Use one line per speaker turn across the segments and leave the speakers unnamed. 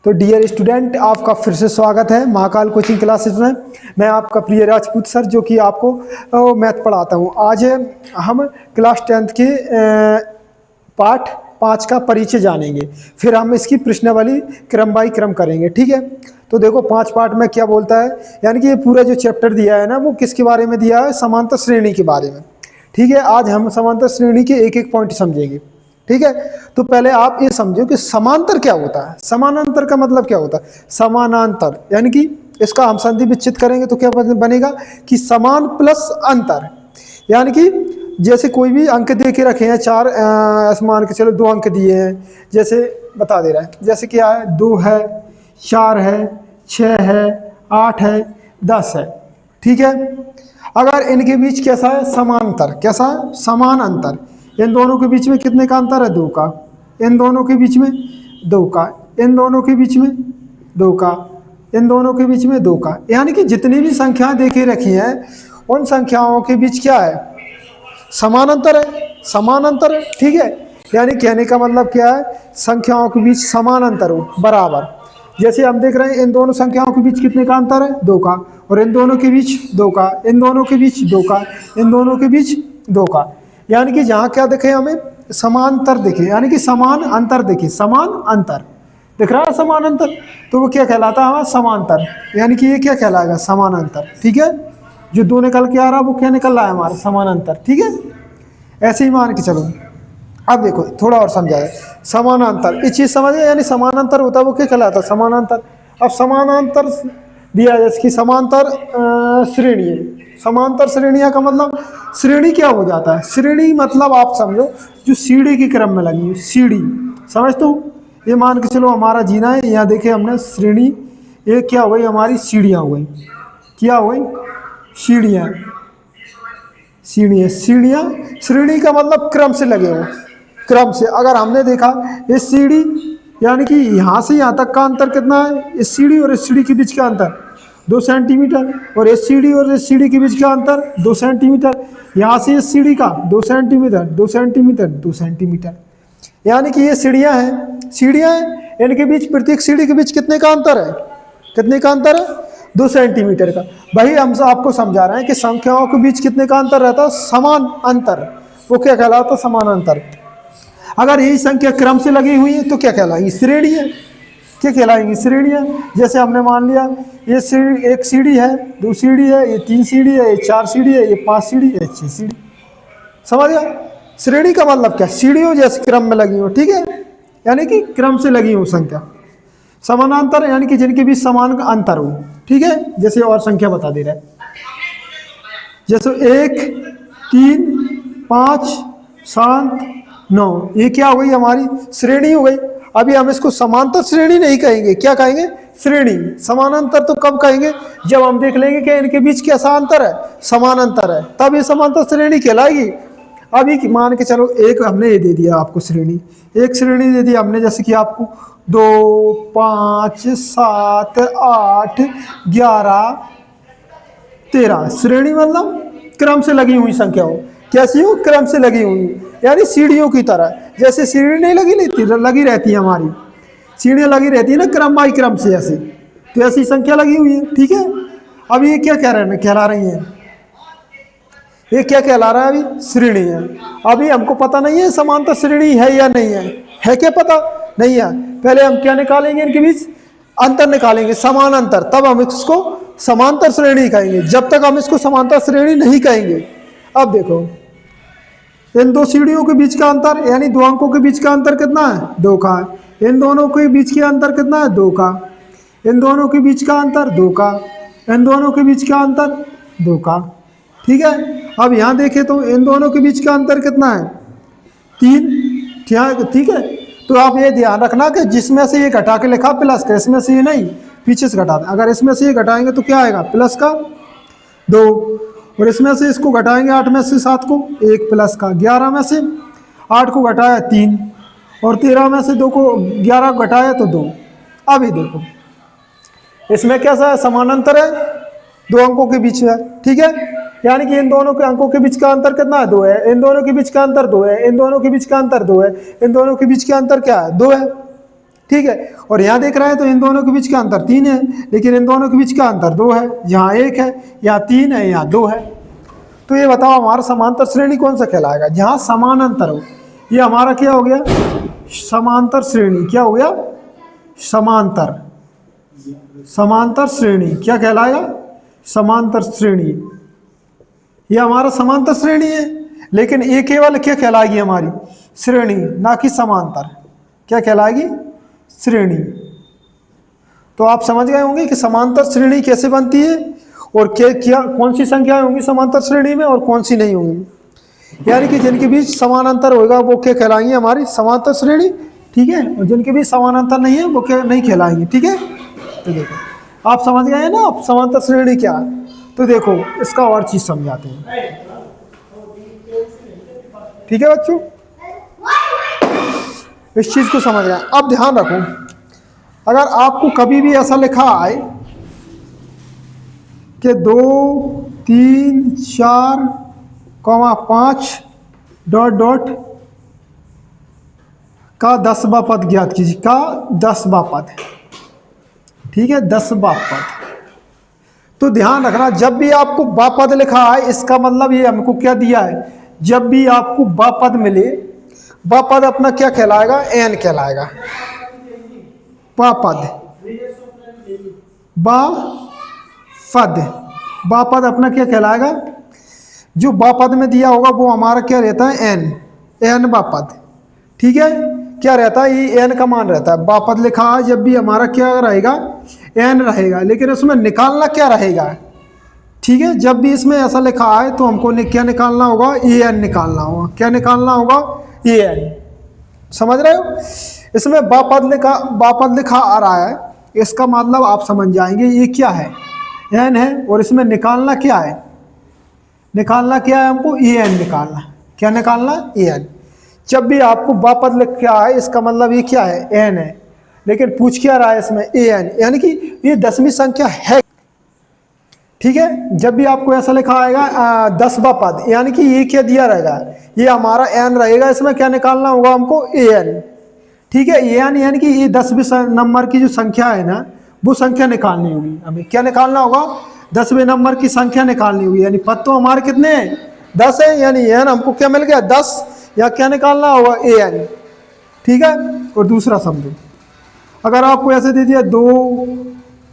तो dear student, आपका फिर से स्वागत है महाकाल कोचिंग क्लासेस में। मैं आपका प्रिय राजपूत सर, जो कि आपको मैथ पढ़ाता हूं। आज हम क्लास 10th के पाठ 5 का परिचय जानेंगे, फिर हम इसकी प्रश्नावली क्रम बाई क्रम करेंगे। ठीक है, तो देखो 5 पार्ट में क्या बोलता है, यानी कि ये पूरा जो चैप्टर दिया है ना, वो किसके बारे में दिया है? समांतर श्रेणी के बारे में। ठीक है, आज हम समांतर श्रेणी के एक एक पॉइंट समझेंगे। ठीक है, तो पहले आप ये समझो कि समांतर क्या होता है। समानांतर का मतलब क्या होता है? समानांतर यानी कि इसका हम संधि विच्छेद करेंगे तो क्या बनेगा कि समान प्लस अंतर। यानी कि जैसे कोई भी अंक दे के रखे हैं, 4 मान के चलो 2 अंक दिए हैं, जैसे बता दे रहा है, जैसे क्या है, 2 है, 4 है, 6 है, 8 है, 10 है। ठीक है, अगर इनके बीच कैसा है? समांतर। कैसा है? समान अंतर। इन दोनों के बीच में कितने का अंतर है? 2 का। इन दोनों के बीच में 2 का। इन दोनों के बीच में 2 का। इन दोनों के बीच में 2 का। यानी कि जितनी भी संख्याएं देखी रखी हैं, उन संख्याओं के बीच क्या है? समान अंतर है। समान अंतर है। ठीक है, यानी कहने का मतलब क्या है? संख्याओं के बीच समान अंतर हो, बराबर। जैसे हम देख रहे हैं, इन दोनों संख्याओं के बीच कितने का अंतर है? 2 का। और इन दोनों के बीच 2 का। इन दोनों के बीच 2 का। इन दोनों के बीच 2 का। यानी कि जहाँ क्या दिखे हमें? समांतर दिखे, यानी कि समान अंतर दिखे। समान अंतर दिख रहा है, समान अंतर, तो वो क्या कहलाता है? हमारा समांतर। यानी कि ये क्या कहलाएगा? समान अंतर। ठीक है, जो 2 निकल के आ रहा है वो क्या निकल रहा है? हमारा समान अंतर। ठीक है, ऐसे ही मान के चलो। अब देखो थोड़ा और समझाया, समानांतर ये चीज समझे, यानी समानांतर होता है वो क्या कहलाता है? समानांतर। अब समानांतर दिया जैसे कि समांतर श्रेणी है। समांतर श्रेणियां का मतलब श्रेणी क्या हो जाता है? श्रेणी मतलब आप समझो जो सीढ़ी के क्रम में लगी है, सीढ़ी। समझ तो ये मान के चलो हमारा जीना है, यहाँ देखे हमने श्रेणी, ये क्या हो गई? हमारी सीढ़ियाँ हो गई। क्या हो गई? सीढ़ियाँ। सीढ़ियाँ, सीढ़ियाँ, श्रेणी का मतलब क्रम से लगे हो, क्रम से। अगर हमने देखा ये सीढ़ी, यानी कि यहाँ से यहाँ तक का अंतर कितना है? इस सीढ़ी और इस सीढ़ी के बीच का अंतर 2 सेंटीमीटर, और इस सीढ़ी और इस सीढ़ी के बीच का अंतर 2 सेंटीमीटर। यहाँ से इस सीढ़ी का 2 सेंटीमीटर, 2 सेंटीमीटर, 2 सेंटीमीटर। यानी कि ये सीढ़ियाँ हैं, सीढ़ियाँ हैं, इनके बीच प्रत्येक सीढ़ी के बीच कितने का अंतर है? कितने का अंतर है? 2 सेंटीमीटर का। भाई हम आपको समझा रहे हैं कि संख्याओं के बीच कितने का अंतर रहता है? समान अंतर। वो क्या कहलाता है? समान अंतर। अगर यही संख्या क्रम से लगी हुई है तो क्या कहलाएंगी? श्रेणी है। क्या कहलाएंगी? श्रेणियाँ। जैसे हमने मान लिया ये सीढ़ी, एक सीढ़ी है, 2 सीढ़ी है, ये 3 सीढ़ी है, ये 4 सीढ़ी है, ये 5 सीढ़ी है, 6 सीढ़ी। समझ गया? श्रेणी का मतलब क्या? सीढ़ियों जैसे क्रम में लगी हो। ठीक है, यानी कि क्रम से लगी हो संख्या। समानांतर यानी कि जिनके बीच समान अंतर हो। ठीक है, जैसे और संख्या बता दे रहा है, जैसे 1, 3, 5, 7, 9, ये क्या हो गई? हमारी श्रेणी हो गई। अभी हम इसको समांतर श्रेणी नहीं कहेंगे, क्या कहेंगे? श्रेणी। समानांतर तो कब कहेंगे? जब हम देख लेंगे कि इनके बीच कैसा अंतर है? समान अंतर है, तब ये समांतर श्रेणी कहलाएगी। अभी मान के चलो एक हमने ये दे दिया आपको श्रेणी, एक श्रेणी दे दी हमने, जैसे कि आपको 2, 5, 7, 8, 11, 13। श्रेणी मतलब क्रम से लगी हुई संख्या हो। कैसी हो? क्रम से लगी हुई, यानी सीढ़ियों की तरह। जैसे सीढ़ी नहीं लगी रहती है, हमारी सीढ़ियाँ लगी रहती है ना क्रम बाई क्रम से, ऐसे तो ऐसी संख्या लगी हुई है। ठीक है, अब ये क्या कहला रही है? ये क्या कहला रहा है? अभी श्रेणी है। अभी हमको पता नहीं है समांतर श्रेणी है या नहीं है क्या? पता नहीं है। पहले हम क्या निकालेंगे? इनके बीच अंतर निकालेंगे, समान अंतर, तब हम इसको समांतर श्रेणी कहेंगे। जब तक हम इसको समांतर श्रेणी नहीं कहेंगे। अब देखो इन 2 सीढ़ियों के बीच का अंतर, यानी 2 अंकों के बीच का अंतर कितना है? 2 का। इन दोनों के बीच का अंतर कितना है? 2 का। इन दोनों के बीच का अंतर 2 का। इन दोनों के बीच का अंतर 2 का। ठीक है, अब यहाँ देखें तो इन दोनों के बीच का अंतर कितना है? 3। ठीक है, तो आप ये ध्यान रखना कि जिसमें से ये घटा के लिखा प्लस का, इसमें से ये नहीं, पीछे से घटा दें। अगर इसमें से ये घटाएंगे तो क्या आएगा? प्लस का 2, और इसमें से इसको घटाएंगे 8 में से 7 को, 1 प्लस का। 11 में से 8 को घटाया 3, और 13 में से 2 को 11 को घटाया तो 2। अभी देखो इसमें कैसा है? समानांतर है, 2 अंकों के बीच है। ठीक है, यानी कि इन दोनों के अंकों के बीच का अंतर कितना है? 2 है। इन दोनों के बीच का अंतर 2 है। इन दोनों के बीच का अंतर 2 है। इन दोनों के बीच का अंतर क्या है? 2 है। ठीक है। और यहाँ देख रहे हैं तो इन दोनों के बीच का अंतर 3 है, लेकिन इन दोनों के बीच का अंतर 2 है। यहाँ 1 है, यहाँ 3 है, यहाँ 2 है। तो ये बताओ हमारा समांतर श्रेणी कौन सा कहलाएगा? जहाँ समान अंतर हो। ये हमारा क्या हो गया? समांतर श्रेणी। क्या हो गया? समांतर। समांतर श्रेणी क्या कहलाएगा? समांतर श्रेणी। ये हमारा समांतर श्रेणी है, लेकिन ये केवल क्या कहलाएगी? हमारी श्रेणी, ना कि समांतर। क्या कहलाएगी? श्रेणी। तो आप समझ गए होंगे कि समांतर श्रेणी कैसे बनती है और क्या कौन सी संख्याएं होंगी समांतर श्रेणी में और कौन सी नहीं होंगी। यानी कि जिनके बीच समान अंतर होगा वो क्या कहलाएंगे? हमारी समांतर श्रेणी। ठीक है। और जिनके बीच समान अंतर नहीं है वो क्या नहीं कहलाएंगे। ठीक है। तो देखो आप समझ गए हैं ना आप समांतर श्रेणी क्या है। तो देखो इसका और चीज समझाते हैं। ठीक है बच्चों, इस चीज को समझ गए। अब ध्यान रखो, अगर आपको कभी भी ऐसा लिखा आए कि 2, 3, 4, 5 डॉट डॉट का 10वां पद ज्ञात कीजिए, का 10वां पद। ठीक है, 10वां पद। तो ध्यान रखना, जब भी आपको बा पद लिखा है इसका मतलब ये हमको क्या दिया है? जब भी आपको बा पद मिले, बा पद अपना क्या कहलाएगा? एन कहलाएगा। बा पद, बा पद, बा पद अपना क्या कहलाएगा? जो बा पद में दिया होगा वो हमारा क्या रहता है? एन। एन बा पद। ठीक है, क्या रहता है? ये एन का मान रहता है। बा पद लिखा है जब भी हमारा क्या रहेगा? एन रहेगा। लेकिन उसमें निकालना क्या रहेगा? ठीक है, जब भी इसमें ऐसा लिखा है तो हमको क्या निकालना होगा? ए एन निकालना होगा। क्या निकालना होगा? A N. समझ रहे हो? इसमें बा पद लिखा आ रहा है, इसका मतलब आप समझ जाएंगे ये क्या है? एन है। और इसमें निकालना क्या है? निकालना क्या है हमको? ए एन निकालना। क्या निकालना? A N. जब भी आपको बा पद लिख के आए इसका मतलब ये क्या है? एन है। लेकिन पूछ क्या रहा है इसमें? ए एन, यानी कि ये 10वीं संख्या है। ठीक है, जब भी आपको ऐसा लिखा आएगा 10वां पद, यानी कि ये क्या दिया रहेगा? ये हमारा एन रहेगा। इसमें क्या निकालना होगा हमको? A N. ठीक है, ए एन यानी कि ये 10वें नंबर की जो संख्या है ना, वो संख्या निकालनी होगी हमें। क्या निकालना होगा? 10वें नंबर की संख्या निकालनी होगी। यानी पद तो हमारे कितने हैं? 10 है। यानी एन हमको क्या मिल गया? 10। या क्या निकालना होगा? A N. ठीक है। और दूसरा समझो, अगर आपको ऐसे दे दिया 2,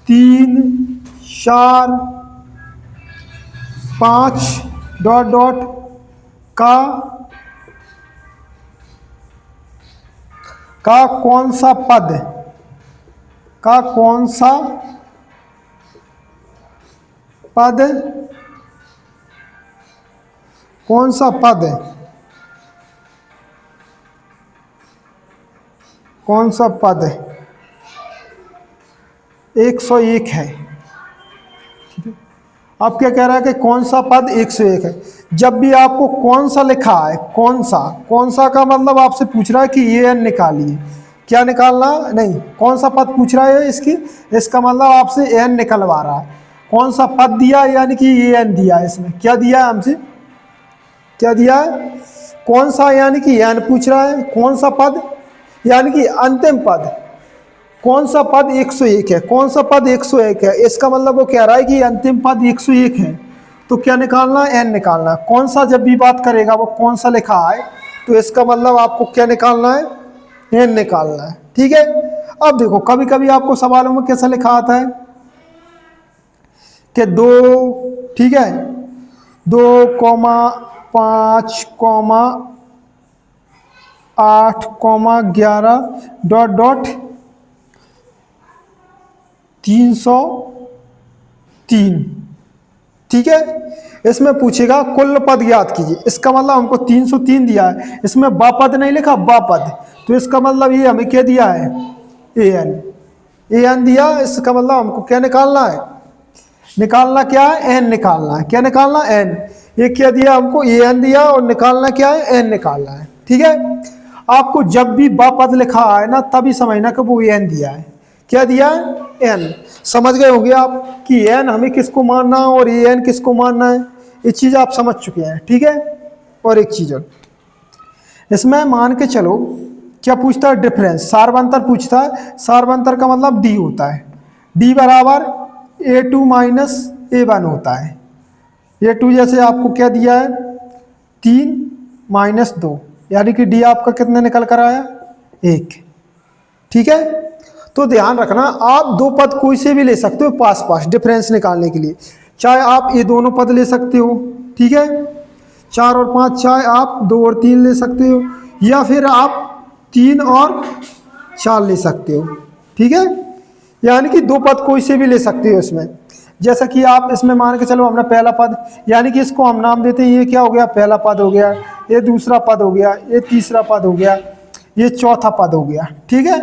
3, 4, 5 डॉट डॉट का कौन सा पद, का कौन सा पद, कौन सा पद, कौन सा पद 101 है। ठीक है, अब क्या कह रहा है कि कौन सा पद 101 है। जब भी आपको कौन सा लिखा है, कौन सा का मतलब आपसे पूछ रहा है कि ये एन निकालिए। क्या निकालना? नहीं, कौन सा पद पूछ रहा है इसकी, इसका मतलब आपसे एन निकलवा रहा है। कौन सा पद दिया यानी कि ये एन दिया है। इसमें क्या दिया है हमसे? क्या दिया है? कौन सा, यानी कि एन पूछ रहा है। कौन सा पद यानी कि अंतिम पद। कौन सा पद 101 है? कौन सा पद 101 है? इसका मतलब वो कह रहा है कि अंतिम पद 101 है। तो क्या निकालना? एन निकालना। कौन सा जब भी बात करेगा वो कौन सा लिखा है, तो इसका मतलब आपको क्या निकालना है? एन निकालना है। ठीक है। अब देखो, कभी कभी आपको सवालों में कैसा लिखा आता है कि 2, ठीक है, 2, 5, 8, 11 डॉट डॉट 303। ठीक है, इसमें पूछेगा कुल पद ज्ञात कीजिए। इसका मतलब हमको 303 दिया है, इसमें बा पद नहीं लिखा, बा पद। तो इसका मतलब ये हमें क्या दिया है? A N. ए एन दिया। इसका मतलब हमको क्या निकालना है? निकालना क्या है? एन निकालना है। क्या निकालना? एन। ये क्या दिया हमको? ए एन दिया। और निकालना क्या है? एन निकालना है। ठीक है, आपको जब भी बा पद लिखा है ना तभी समझना कि वो एन दिया है। क्या दिया है? एन। समझ गए होंगे आप कि एन हमें किसको मानना है और ए एन किसको मानना है। ये चीज़ आप समझ चुके हैं। ठीक है। और एक चीज़ और, इसमें मान के चलो क्या पूछता है? डिफरेंस, सार्वंतर पूछता है। सार्वंतर का मतलब डी होता है। डी बराबर A2 माइनस A1 होता है। A2 जैसे आपको क्या दिया है? 3 माइनस 2, यानी कि डी आपका कितने निकल कर आया? 1। ठीक है, तो ध्यान रखना आप दो पद कोई से भी ले सकते हो पास पास डिफरेंस निकालने के लिए। चाहे आप ये दोनों पद ले सकते हो, ठीक है, 4 और 5, चाहे आप 2 और 3 ले सकते हो, या फिर आप 3 और 4 ले सकते हो। ठीक है, यानी कि दो पद कोई से भी ले सकते हो इसमें। जैसा कि आप इसमें मान के चलो हमने पहला पद, यानी कि इसको हम नाम देते हैं, ये क्या हो गया? पहला पद हो गया, ये दूसरा पद हो गया, ये तीसरा पद हो गया, ये चौथा पद हो गया। ठीक है,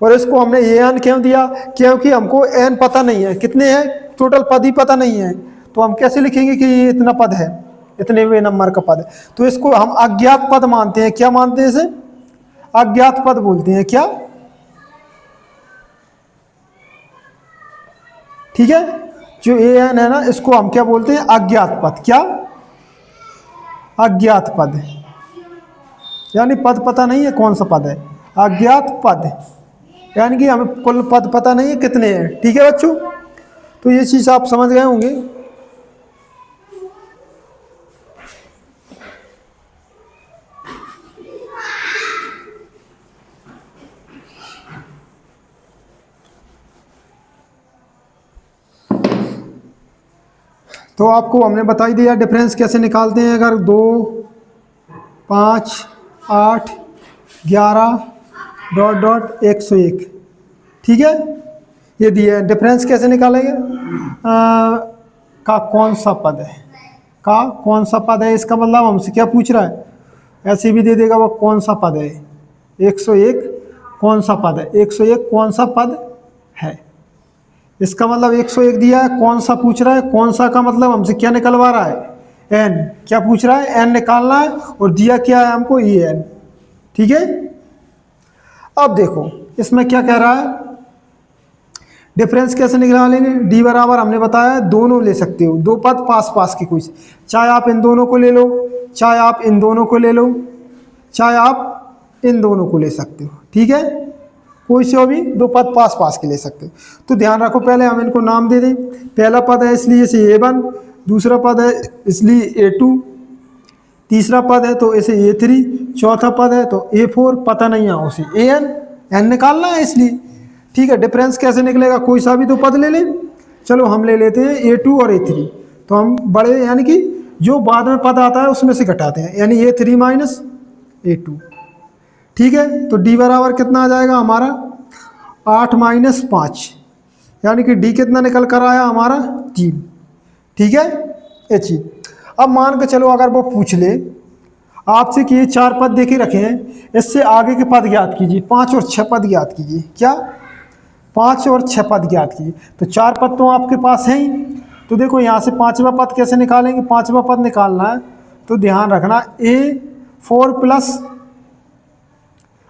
और इसको हमने ए एन क्यों दिया? क्योंकि हमको एन पता नहीं है, कितने हैं टोटल पद ही पता नहीं है, तो हम कैसे लिखेंगे कि ये इतना पद है, इतने वे नंबर का पद है? तो इसको हम अज्ञात पद मानते हैं। क्या मानते हैं इसे? अज्ञात पद बोलते हैं। क्या? ठीक है, जो ए एन है ना, इसको हम क्या बोलते हैं? अज्ञात पद। क्या? अज्ञात पद, यानी पद पता नहीं है कौन सा पद है, अज्ञात पद, यानी कि हमें कुल पद पता नहीं है कितने हैं। ठीक है बच्चों, तो ये चीज़ आप समझ गए होंगे। तो आपको हमने बता ही दिया डिफरेंस कैसे निकालते हैं। अगर 2, 5, 8, 11 डॉट डॉट 101, ठीक है, ये दिया है। डिफरेंस कैसे निकालेंगे? का कौन सा पद है, का कौन सा पद है, इसका मतलब हमसे क्या पूछ रहा है? ऐसे भी दे देगा वो कौन सा पद है। 101 कौन सा पद है? 101 कौन सा पद है, इसका मतलब 101 दिया है। कौन सा पूछ रहा है? कौन सा का मतलब हमसे क्या निकलवा रहा है? एन। क्या पूछ रहा है? एन निकालना है, और दिया क्या है हमको? E N. ठीक है, अब देखो इसमें क्या कह रहा है? डिफरेंस कैसे निकालेंगे? डी बराबर हमने बताया दोनों ले सकते हो, दो पद पास पास की कोई, चाहे आप इन दोनों को ले लो, चाहे आप इन दोनों को ले लो, चाहे आप इन दोनों को ले सकते हो। ठीक है, कोई से भी दो पद पास पास के ले सकते हो। तो ध्यान रखो, पहले हम इनको नाम दे दें। पहला पद है इसलिए इसे A1, दूसरा पद है इसलिए A2, तीसरा पद है तो इसे A3, चौथा पद है तो A4, पता नहीं है उसे AN, एन निकालना है इसलिए। ठीक है, डिफरेंस कैसे निकलेगा? कोई सा भी दो पद ले लें। चलो हम ले लेते हैं A2 और A3, तो हम बड़े यानी कि जो बाद में पद आता है उसमें से घटाते हैं, यानी A3 माइनस A2। ठीक है, तो डी बराबर कितना आ जाएगा हमारा? 8 माइनस 5, यानी कि डी कितना निकल कर आया हमारा? 3। ठीक है, ये चीज। अब मान के चलो अगर वो पूछ ले आपसे कि ये 4 पद देखे रखे हैं, इससे आगे के पद ज्ञात कीजिए, 5 और 6 पद ज्ञात कीजिए। क्या? 5 और 6 पद ज्ञात कीजिए। तो 4 पद तो आपके पास है ही, तो देखो यहाँ से 5वां पद कैसे निकालेंगे? 5वां पद निकालना है तो ध्यान रखना A4 प्लस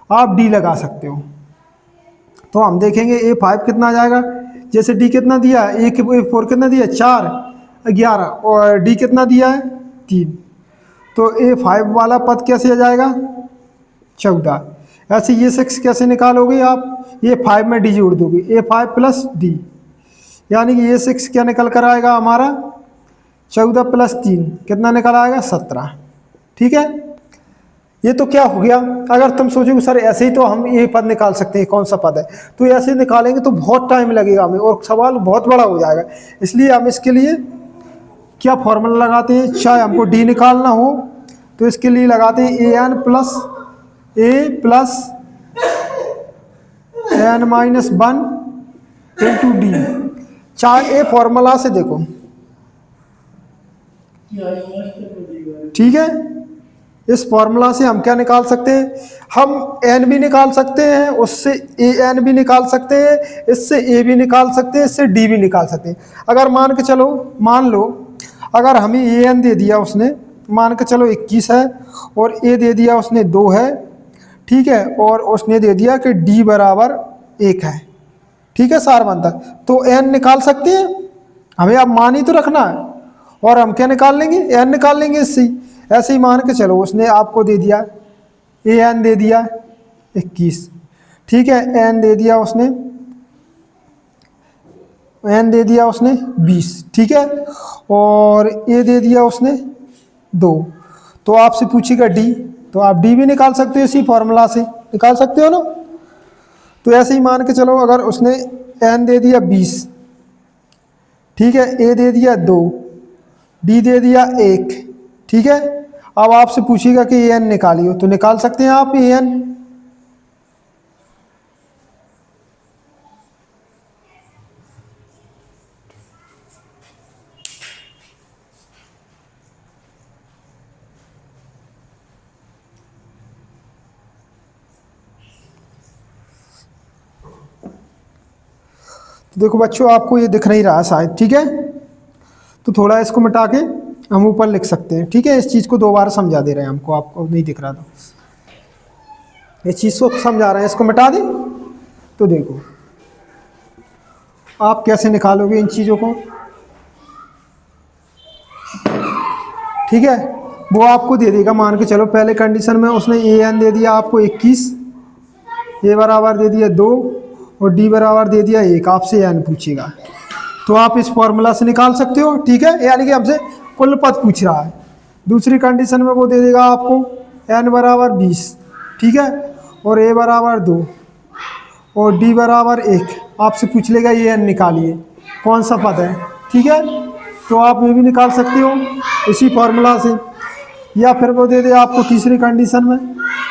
आप डी लगा सकते हो। तो हम देखेंगे A5 कितना आ जाएगा, जैसे डी कितना दिया है, A4 कितना दिया है? 4, 11, और डी कितना दिया है? 3। तो A5 वाला पद कैसे आ जाएगा? 14। ऐसे ये 6 कैसे निकालोगे आप? ये 5 में डी जोड़ दोगे, A5 प्लस डी, यानी कि ये 6 क्या निकल कर आएगा हमारा? 14 प्लस 3 कितना निकल आएगा? 17। ठीक है, ये तो क्या हो गया? अगर तुम सोचोगे सर ऐसे ही तो हम ये पद निकाल सकते हैं, कौन सा पद है, तो ऐसे निकालेंगे तो बहुत टाइम लगेगा हमें और सवाल बहुत बड़ा हो जाएगा। इसलिए हम इसके लिए क्या फॉर्मूला लगाते हैं? चाहे हमको डी निकालना हो तो इसके लिए लगाते हैं AN plus A plus N minus 1 into D. चाहे ए फॉर्मूला से देखो, ठीक है, इस फॉर्मूला से हम क्या निकाल सकते हैं? हम एन भी निकाल सकते हैं, उससे AN भी निकाल सकते हैं, इससे A भी निकाल सकते हैं, इससे D भी निकाल सकते हैं। अगर मान के चलो, मान लो अगर हमें AN दे दिया उसने, मान के चलो 21 है, और A दे दिया उसने 2 है, ठीक है, और उसने दे दिया कि D बराबर 1 है। ठीक है, सार बनता, तो N निकाल सकते हैं, हमें अब मान ही तो रखना है, और हम क्या निकाल लेंगे? N निकाल लेंगे इससे। ऐसे ही मान के चलो उसने आपको दे दिया AN दे दिया, 21। ठीक है, n दे दिया उसने, n दे दिया उसने 20। ठीक है, और a दे दिया उसने 2। तो आपसे पूछेगा d, तो आप d भी निकाल सकते हो, इसी फॉर्मूला से निकाल सकते हो ना। तो ऐसे ही मान के चलो, अगर उसने n दे दिया 20, ठीक है, a दे दिया 2, d दे दिया 1। ठीक है, अब आपसे पूछेगा कि an निकालियो, तो निकाल सकते हैं आप an। तो देखो बच्चों, आपको ये दिख नहीं रहा शायद, ठीक है, तो थोड़ा इसको मिटा के हम ऊपर लिख सकते हैं। ठीक है, इस चीज़ को 2 बार समझा दे रहे हैं हमको, आपको नहीं दिख रहा था, इस चीज़ को समझा रहे हैं, इसको मिटा दें। तो देखो आप कैसे निकालोगे इन चीज़ों को। ठीक है, वो आपको दे देगा, मान के चलो पहले कंडीशन में उसने an दे दिया आपको 21, a बराबर दे दिया 2 और d बराबर दे दिया 1। आपसे n पूछेगा, तो आप इस फॉर्मूला से निकाल सकते हो। ठीक है, यानी कि हमसे कुल पद पूछ रहा है। दूसरी कंडीशन में वो दे देगा आपको n बराबर 20। ठीक है, और a बराबर 2 और d बराबर 1। आपसे पूछ लेगा ये n निकालिए, कौन सा पद है। ठीक है, तो आप ये भी निकाल सकते हो इसी फॉर्मूला से। या फिर वो दे दे आपको तीसरी कंडीशन में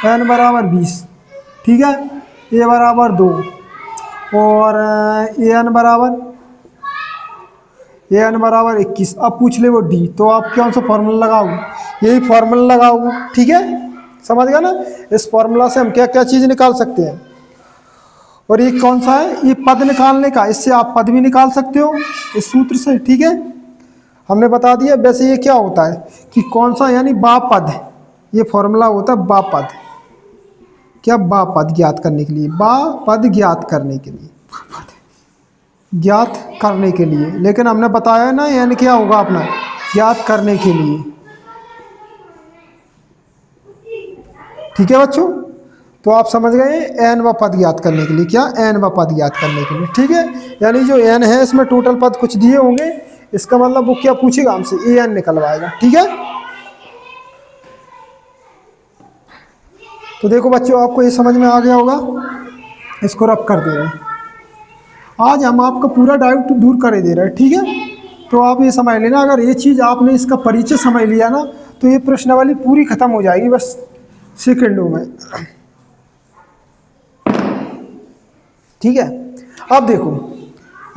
n बराबर 20। ठीक है, a बराबर 2 और an बराबर 21। अब पूछ ले वो d, तो आप कौन सा फॉर्मूला लगाओगे, यही फॉर्मूला लगाओगे। ठीक है, समझ गया ना, इस फॉर्मूला से हम क्या क्या चीज़ निकाल सकते हैं। और ये कौन सा है, ये पद निकालने का, इससे आप पद भी निकाल सकते हो इस सूत्र से। ठीक है, हमने बता दिया। वैसे ये क्या होता है कि कौन सा, यानी बापद, ये फॉर्मूला होता है बापद। क्या, बापद ज्ञात करने के लिए, बापद ज्ञात करने के लिए, ज्ञात करने के लिए। लेकिन हमने बताया ना यानी क्या होगा अपना, ज्ञात करने के लिए। ठीक है बच्चों, तो आप समझ गए n व पद ज्ञात करने के लिए, क्या n व पद ज्ञात करने के लिए। ठीक है, यानी जो n है इसमें टोटल पद कुछ दिए होंगे, इसका मतलब वो क्या पूछेगा हमसे, an निकलवाएगा। ठीक है, तो देखो बच्चों, आपको ये समझ में आ गया होगा, इसको रब कर दे रहे हैं। आज हम आपका पूरा डाउट दूर कर दे रहे हैं। ठीक है, तो आप ये समझ लेना, अगर ये चीज़ आपने इसका परिचय समझ लिया ना, तो ये प्रश्नावली पूरी खत्म हो जाएगी बस सेकंडों में। ठीक है, अब देखो,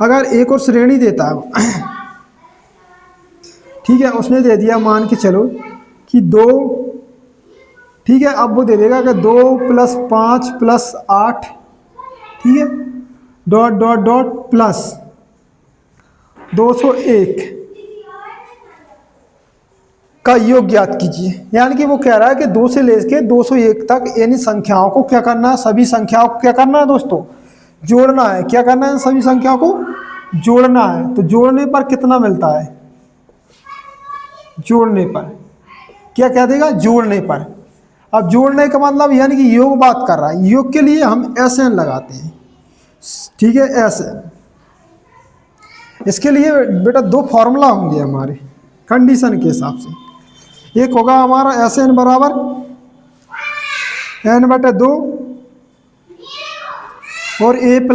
अगर एक और श्रेणी देता है, ठीक है, उसने दे दिया मान के चलो कि 2। ठीक है, अब वो दे देगा कि 2 + 5 + 8, ठीक है, डॉट डॉट डॉट प्लस 201 का योग ज्ञात कीजिए। यानी कि वो कह रहा है कि 2 से लेकर 201 तक यानी संख्याओं को क्या करना है, सभी संख्याओं को क्या करना है दोस्तों, जोड़ना है। क्या करना है, सभी संख्याओं को जोड़ना है। तो जोड़ने पर कितना मिलता है, जोड़ने पर क्या कह देगा, जोड़ने पर। अब जोड़ने का मतलब यानी कि योग बात कर रहा है, योग के लिए हम SN लगाते हैं। ठीक है, SN, इसके लिए बेटा 2 फॉर्मूला होंगे हमारे कंडीशन के हिसाब से। एक होगा हमारा SN बराबर n/2 और a +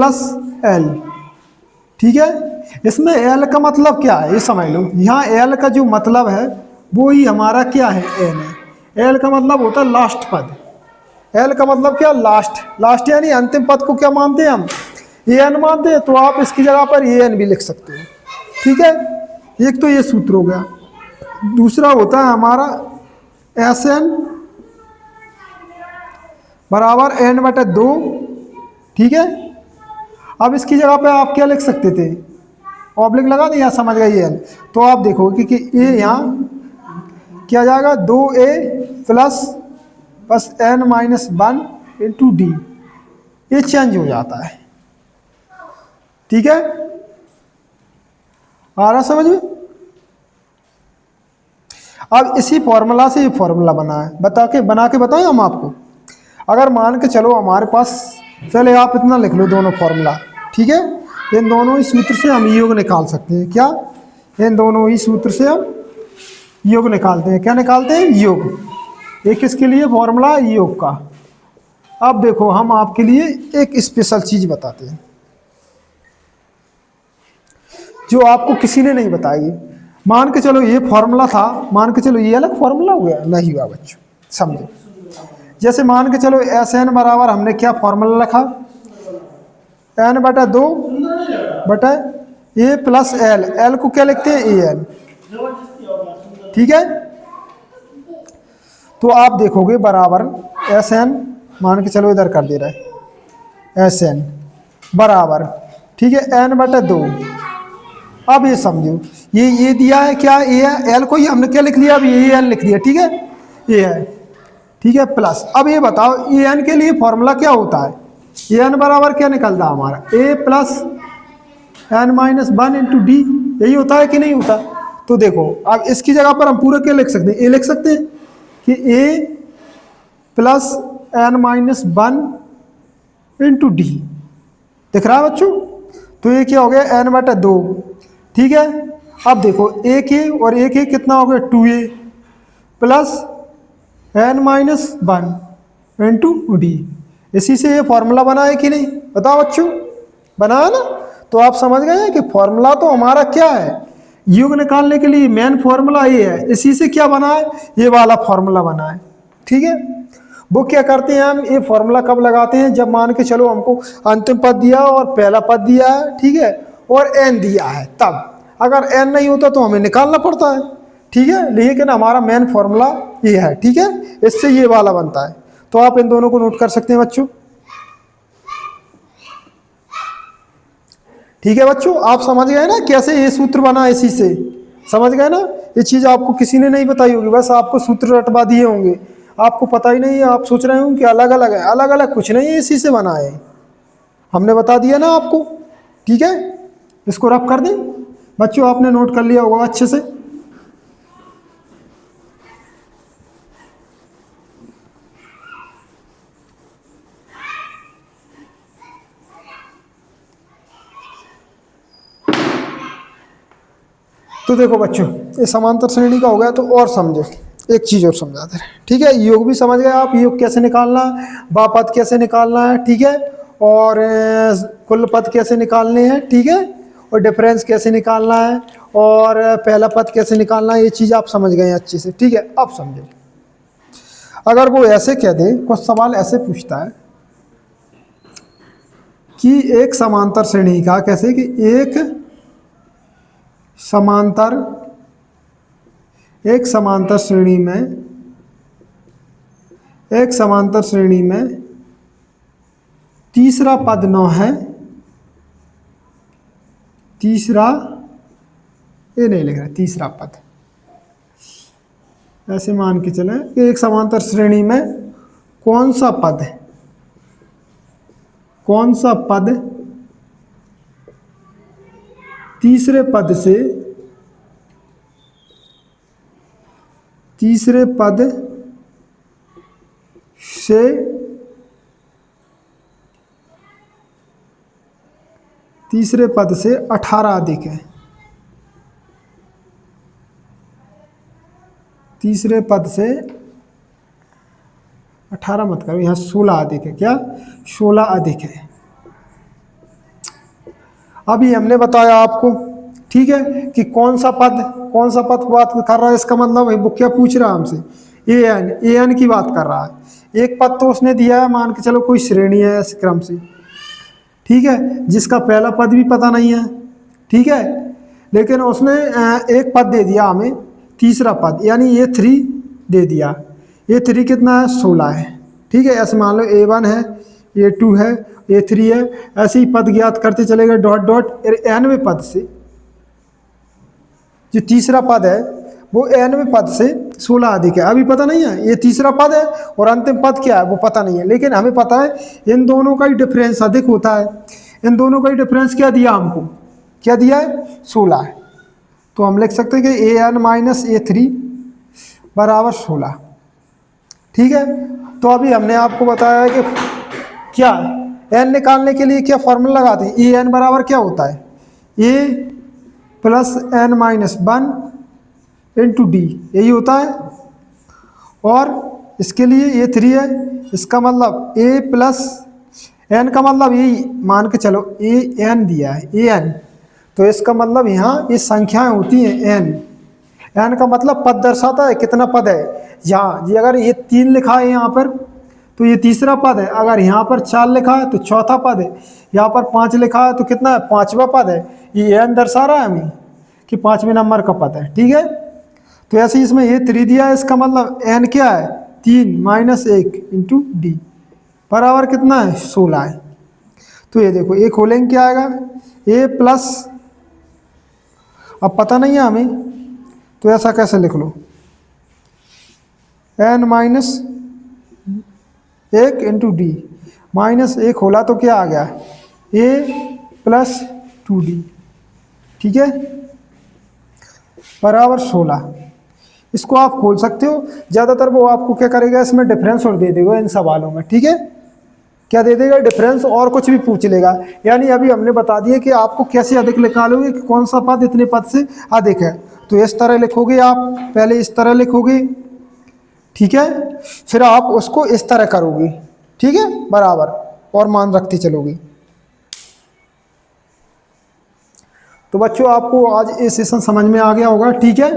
l। ठीक है, इसमें l का मतलब क्या है ये समझ लो। यहाँ l का जो मतलब है वो ही हमारा क्या है, n है। l का मतलब होता है लास्ट पद। l का मतलब क्या, लास्ट। लास्ट यानी अंतिम पद को क्या मानते हैं हम, an मानते हैं। तो आप इसकी जगह पर an भी लिख सकते हो। ठीक है, एक तो ये सूत्र हो गया। दूसरा होता है हमारा SN बराबर n/2। ठीक है, अब इसकी जगह पे आप क्या लिख सकते थे, ऑब्लिक लगा दें, यहाँ समझ गए n। तो आप देखोगे कि ये यहाँ क्या जाएगा, 2a प्लस बस n-1 इंटू d, ये चेंज हो जाता है। ठीक है, आ रहा समझ में। अब इसी फॉर्मूला से ये फॉर्मूला बना है, बना के बताएं हम आपको। अगर मान के चलो हमारे पास, पहले आप इतना लिख लो दोनों फॉर्मूला, ठीक है। इन दोनों ही सूत्र से हम योग निकाल सकते हैं। क्या? इन दोनों ही सूत्र से हम योग निकालते हैं। क्या निकालते हैं? योग। एक किसके लिए फॉर्मूला? योग का। अब देखो हम आपके लिए एक स्पेशल चीज बताते हैं जो आपको किसी ने नहीं बताई। मान के चलो ये फॉर्मूला था, मान के चलो ये अलग फॉर्मूला हो गया, नहीं हुआ बच्चों, समझो। जैसे मान के चलो एस एन बराबर हमने क्या फॉर्मूला रखा, एन बटा 2 बटा ए प्लस एल, एल को क्या लिखते हैं? ए एन, ठीक है। तो आप देखोगे बराबर एस एन, मान के चलो इधर कर दे रहा है, एस एन बराबर, ठीक है, एन बटा 2। अब ये समझो, ये दिया है क्या? ए है, एल को ही हमने क्या लिख लिया? अब ए एन लिख दिया, ठीक है, ये है, ठीक है, प्लस। अब ये बताओ ए एन के लिए फॉर्मूला क्या होता है? ए एन बराबर क्या निकलता है हमारा? A plus N minus 1 into D, यही होता है कि नहीं होता? तो देखो अब इसकी जगह पर हम पूरा क्या लिख सकते हैं? ए लिख सकते हैं कि A plus N minus 1 into D, दिख रहा है बच्चों? तो ये क्या हो गया? एन बटा 2, ठीक है। अब देखो एक ए और एक ए कितना हो गया? 2a plus N minus 1 into D. इसी से ये फॉर्मूला बना है कि नहीं? बताओ बच्चों, बना है ना? तो आप समझ गए कि फॉर्मूला तो हमारा क्या है? योग निकालने के लिए मेन फॉर्मूला ये है। इसी से क्या बना है? ये वाला फॉर्मूला बना है, ठीक है। वो क्या करते हैं, हम ये फॉर्मूला कब लगाते हैं? जब मान के चलो हमको अंतिम पद दिया और पहला पद दिया है, ठीक है, और एन दिया है, तब। अगर एन नहीं होता तो हमें निकालना पड़ता है, ठीक है। लेकिन हमारा मेन फॉर्मूला ये है, ठीक है, इससे ये वाला बनता है। तो आप इन दोनों को नोट कर सकते हैं बच्चों, ठीक है बच्चों। आप समझ गए ना कैसे ये सूत्र बना? इसी से समझ गए ना? ये चीज आपको किसी ने नहीं बताई होगी, बस आपको सूत्र रटवा दिए होंगे, आपको पता ही नहीं है। आप सोच रहे हो कि अलग अलग है, अलग अलग कुछ नहीं है, इसी से बना है, हमने बता दिया ना आपको, ठीक है। इसको रफ कर दें बच्चों, आपने नोट कर लिया होगा अच्छे से। तो देखो बच्चों, ये समांतर श्रेणी का हो गया। तो और समझो, एक चीज और समझाते हैं, ठीक है। योग भी समझ गए आप, योग कैसे निकालना है, बापद कैसे निकालना है, ठीक है, और कुल पद कैसे निकालने हैं, ठीक है, और डिफरेंस कैसे निकालना है, और पहला पद कैसे निकालना है, ये चीज आप समझ गए अच्छे से, ठीक है। अब समझो, अगर वो ऐसे कह दे, कुछ सवाल ऐसे पूछता है कि एक समांतर श्रेणी का, कैसे कि एक समांतर श्रेणी में तीसरा पद 9 है, तीसरा, ये नहीं लिख रहा, तीसरा पद, ऐसे मान के चले कि एक समांतर श्रेणी में कौन सा पद तीसरे पद से तीसरे पद से 18 अधिक है, तीसरे पद से 18 मत करो, यहाँ 16 अधिक है। क्या? 16 अधिक है। अभी हमने बताया आपको, ठीक है, कि कौन सा पद बात कर रहा है। इसका मतलब वो क्या पूछ रहा है हमसे? ए एन की बात कर रहा है। एक पद तो उसने दिया है, मान के चलो कोई श्रेणी है इस क्रम से, ठीक है, जिसका पहला पद भी पता नहीं है, ठीक है, लेकिन उसने एक पद दे दिया हमें, तीसरा पद, यानी ये 3 दे दिया। ये 3 कितना है? 16 है, ठीक है। ऐसे मान लो A1 है, A2 है, A3 है, ऐसे ही पद ज्ञात करते चले गए, डॉट डॉट। 9वें पद से जो तीसरा पद है वो 9वें पद से 16 अधिक है। अभी पता नहीं है, ये तीसरा पद है और अंतिम पद क्या है वो पता नहीं है, लेकिन हमें पता है इन दोनों का ही डिफरेंस अधिक होता है। इन दोनों का ही डिफरेंस क्या दिया हमको? क्या दिया है? 16 है। तो हम लिख सकते हैं कि AN माइनस A3 बराबर 16, ठीक है। तो अभी हमने आपको बताया है कि क्या एन निकालने के लिए क्या फॉर्मूला लगाते हैं, ए एन बराबर क्या होता है, A plus N minus one into D, यही होता है। और इसके लिए ए थ्री है, इसका मतलब ए प्लस एन का मतलब यही मान के चलो ए एन दिया है, ए एन, तो इसका मतलब यहाँ ये संख्याएं होती हैं एन। एन का मतलब पद दर्शाता है, कितना पद है यहाँ, ये अगर ये 3 लिखा है यहाँ पर तो ये तीसरा पद है, अगर यहाँ पर 4 लिखा है तो चौथा पद है, यहाँ पर 5 लिखा है तो कितना है, 5वां पद है। ये एन दर्शा रहा है हमें कि 5वें नंबर का पद है, ठीक है। तो ऐसे ही इसमें ये 3 दिया है, इसका मतलब एन क्या है, 3 माइनस 1 इंटू डी बराबर कितना है, 16 है। तो ये देखो ए खोलेंगे क्या आएगा, ए प्लस, अब पता नहीं है हमें तो ऐसा कैसे लिख लो, N minus 1 into D, minus 1 खोला तो क्या आ गया, ए प्लस 2d, ठीक है, बराबर 16। इसको आप खोल सकते हो, ज़्यादातर वो आपको क्या करेगा इसमें डिफरेंस और दे देगा इन सवालों में, ठीक है। क्या दे देगा, डिफरेंस, और कुछ भी पूछ लेगा। यानी अभी हमने बता दिया कि आपको कैसे अधिक निकालोगे कि कौन सा पद इतने पद से अधिक है। तो इस तरह लिखोगे आप, पहले इस तरह लिखोगे, ठीक है, फिर आप उसको इस तरह करोगे, ठीक है, बराबर, और मान रखते चलोगे। तो बच्चों आपको आज ये सेशन समझ में आ गया होगा, ठीक है।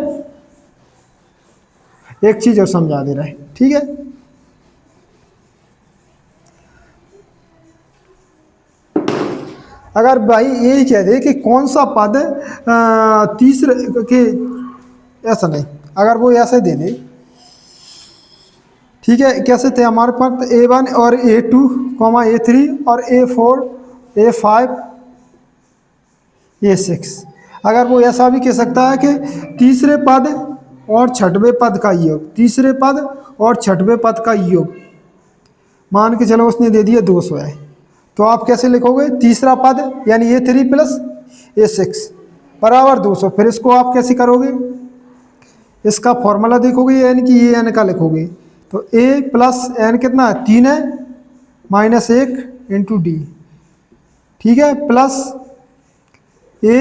एक चीज और समझा दे रहा है, ठीक है। अगर भाई यही कह दे कि कौन सा पद तीसरे के, ऐसा नहीं, अगर वो ऐसे दे दे, ठीक है, कैसे थे हमारे पास A1 और A2, A3 और A4, A5, A6, अगर वो ऐसा भी कह सकता है कि तीसरे पद और छठवें पद का योग, तीसरे पद और छठवें पद का योग, मान के चलो उसने दे दिया 200 है, तो आप कैसे लिखोगे, तीसरा पद यानी A3 प्लस A6 बराबर 200। फिर इसको आप कैसे करोगे, इसका फॉर्मूला देखोगे यानी कि ये एन का लिखोगे, तो A प्लस एन कितना है, 3 है, माइनस 1 इंटू डी, ठीक है, प्लस A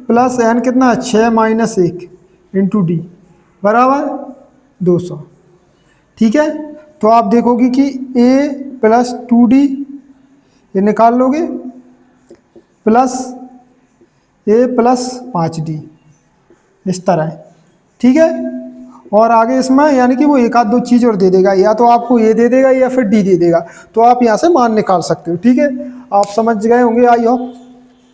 प्लस एन कितना है, 6 माइनस 1 इंटू डी बराबर 200, ठीक है। तो आप देखोगे कि A प्लस 2d ये निकाल लोगे, प्लस A प्लस 5d, इस तरह, ठीक है। और आगे इसमें यानी कि वो एक आध दो चीज़ और दे देगा, या तो आपको ये दे देगा या फिर डी दे देगा, तो आप यहाँ से मान निकाल सकते हो, ठीक है। आप समझ गए होंगे, आई होप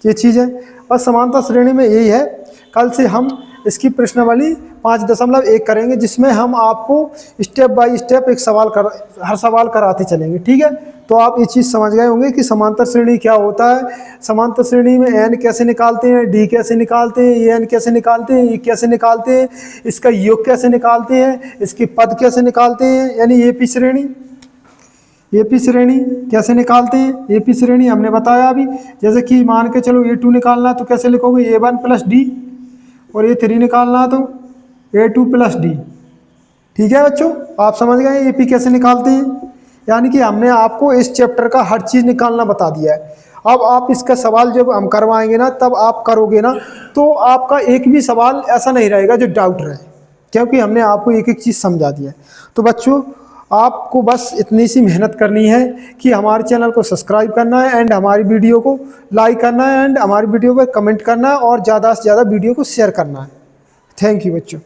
ये चीज़ है। बस समानता श्रेणी में यही है, कल से हम इसकी प्रश्नावली 5.1 करेंगे, जिसमें हम आपको स्टेप बाय स्टेप एक सवाल हर सवाल कराते चलेंगे, ठीक है। तो आप ये चीज़ समझ गए होंगे कि समांतर श्रेणी क्या होता है, समांतर श्रेणी में एन कैसे निकालते हैं, डी कैसे निकालते हैं, ये एन कैसे निकालते हैं, ये कैसे निकालते हैं, इसका योग कैसे निकालते हैं, इसके पद कैसे निकालते हैं, यानी एपी श्रेणी, एपी श्रेणी कैसे निकालते हैं। एपी श्रेणी हमने बताया अभी, जैसे कि मान के चलो A2 निकालना तो कैसे लिखोगे, A1 प्लस डी, और A3 निकालना तो A2 प्लस डी, ठीक है बच्चों, आप समझ गए एपी कैसे निकालते हैं। यानी कि हमने आपको इस चैप्टर का हर चीज़ निकालना बता दिया है। अब आप इसका सवाल जब हम करवाएंगे ना, तब आप करोगे ना, तो आपका एक भी सवाल ऐसा नहीं रहेगा जो डाउट रहे, क्योंकि हमने आपको एक एक चीज़ समझा दिया है। तो बच्चों आपको बस इतनी सी मेहनत करनी है कि हमारे चैनल को सब्सक्राइब करना है, एंड हमारी वीडियो को लाइक करना है, एंड हमारी वीडियो पर कमेंट करना है, और ज़्यादा से ज़्यादा वीडियो को शेयर करना है। थैंक यू बच्चों।